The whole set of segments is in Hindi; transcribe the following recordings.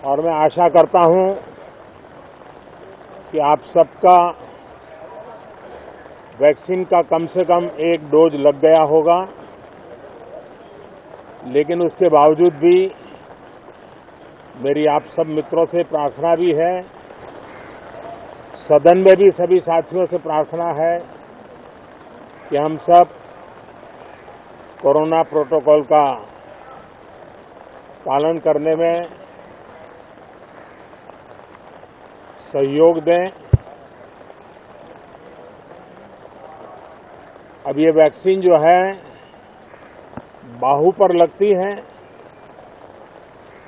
और मैं आशा करता हूं कि आप सबका वैक्सीन का कम से कम एक डोज लग गया होगा, लेकिन उसके बावजूद भी मेरी आप सब मित्रों से प्रार्थना भी है, सदन में भी सभी साथियों से प्रार्थना है कि हम सब कोरोना प्रोटोकॉल का पालन करने में सहयोग दें। अब ये वैक्सीन जो है बाहू पर लगती है,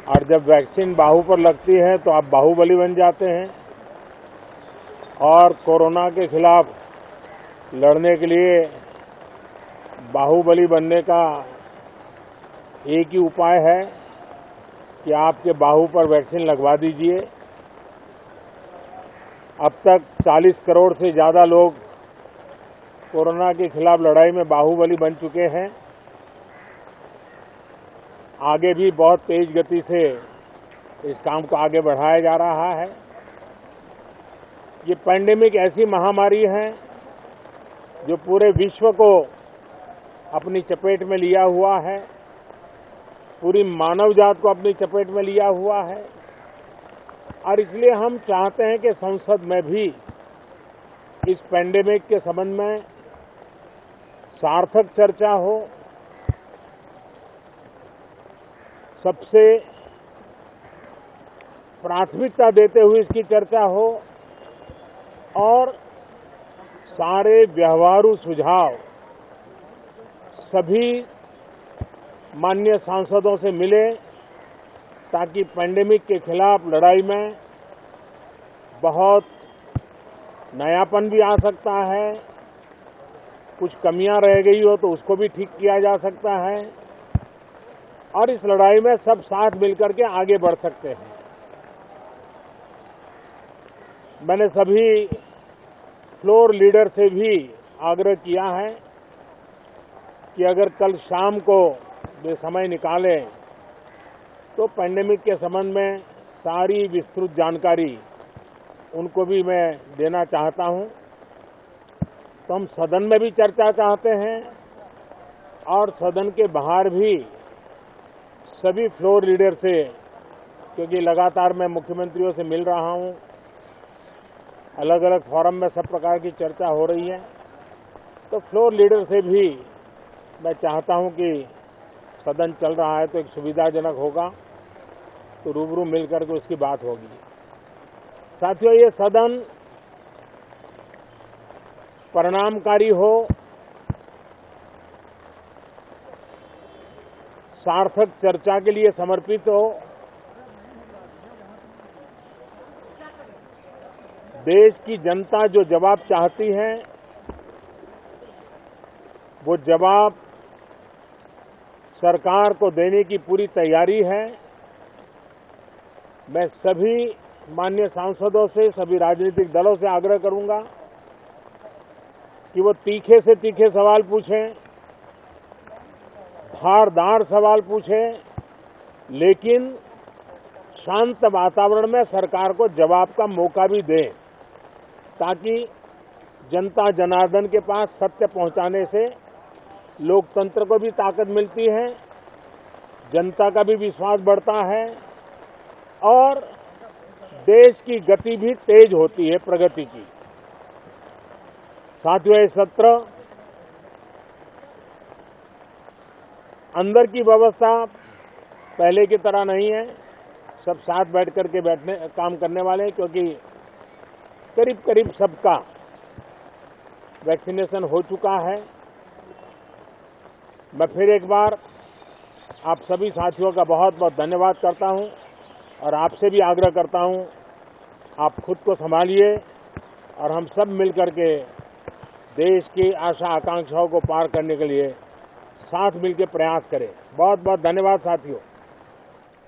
और जब वैक्सीन बाहू पर लगती है तो आप बाहुबली बन जाते हैं और कोरोना के खिलाफ लड़ने के लिए बाहुबली बनने का एक ही उपाय है कि आपके बाहू पर वैक्सीन लगवा दीजिए। अब तक 40 करोड़ से ज़्यादा लोग कोरोना के खिलाफ लड़ाई में बाहुबली बन चुके हैं। आगे भी बहुत तेज गति से इस काम को आगे बढ़ाया जा रहा है। ये पैंडेमिक ऐसी महामारी है जो पूरे विश्व को अपनी चपेट में लिया हुआ है, पूरी मानव जात को अपनी चपेट में लिया हुआ है, और इसलिए हम चाहते हैं कि संसद में भी इस पैंडेमिक के संबंध में सार्थक चर्चा हो, सबसे प्राथमिकता देते हुए इसकी चर्चा हो और सारे व्यवहारू सुझाव सभी माननीय सांसदों से मिले, ताकि पैंडेमिक के खिलाफ लड़ाई में बहुत नयापन भी आ सकता है, कुछ कमियां रह गई हो तो उसको भी ठीक किया जा सकता है, और इस लड़ाई में सब साथ मिलकर के आगे बढ़ सकते हैं। मैंने सभी फ्लोर लीडर से भी आग्रह किया है कि अगर कल शाम को वे समय निकालें तो पैंडेमिक के संबंध में सारी विस्तृत जानकारी उनको भी मैं देना चाहता हूं। तो हम सदन में भी चर्चा चाहते हैं और सदन के बाहर भी सभी फ्लोर लीडर से, क्योंकि लगातार मैं मुख्यमंत्रियों से मिल रहा हूं, अलग अलग फोरम में सब प्रकार की चर्चा हो रही है, तो फ्लोर लीडर से भी मैं चाहता हूं कि सदन चल रहा है तो एक सुविधाजनक होगा, तो रूबरू मिलकर के उसकी बात होगी। साथियों, ये सदन परिणामकारी हो, सार्थक चर्चा के लिए समर्पित हो, देश की जनता जो जवाब चाहती है वो जवाब सरकार को देने की पूरी तैयारी है। मैं सभी माननीय सांसदों से, सभी राजनीतिक दलों से आग्रह करूंगा कि वो तीखे से तीखे सवाल पूछें, धारदार सवाल पूछें, लेकिन शांत वातावरण में सरकार को जवाब का मौका भी दें, ताकि जनता जनार्दन के पास सत्य पहुंचाने से लोकतंत्र को भी ताकत मिलती है, जनता का भी विश्वास बढ़ता है और देश की गति भी तेज होती है प्रगति की। साथियों, ये सत्र अंदर की व्यवस्था पहले की तरह नहीं है, सब साथ बैठ करके काम करने वाले हैं, क्योंकि करीब करीब सबका वैक्सीनेशन हो चुका है। मैं फिर एक बार आप सभी साथियों का बहुत बहुत धन्यवाद करता हूं और आपसे भी आग्रह करता हूं, आप खुद को संभालिए और हम सब मिलकर के देश की आशा आकांक्षाओं को पार करने के लिए साथ मिलकर प्रयास करें। बहुत बहुत धन्यवाद साथियों।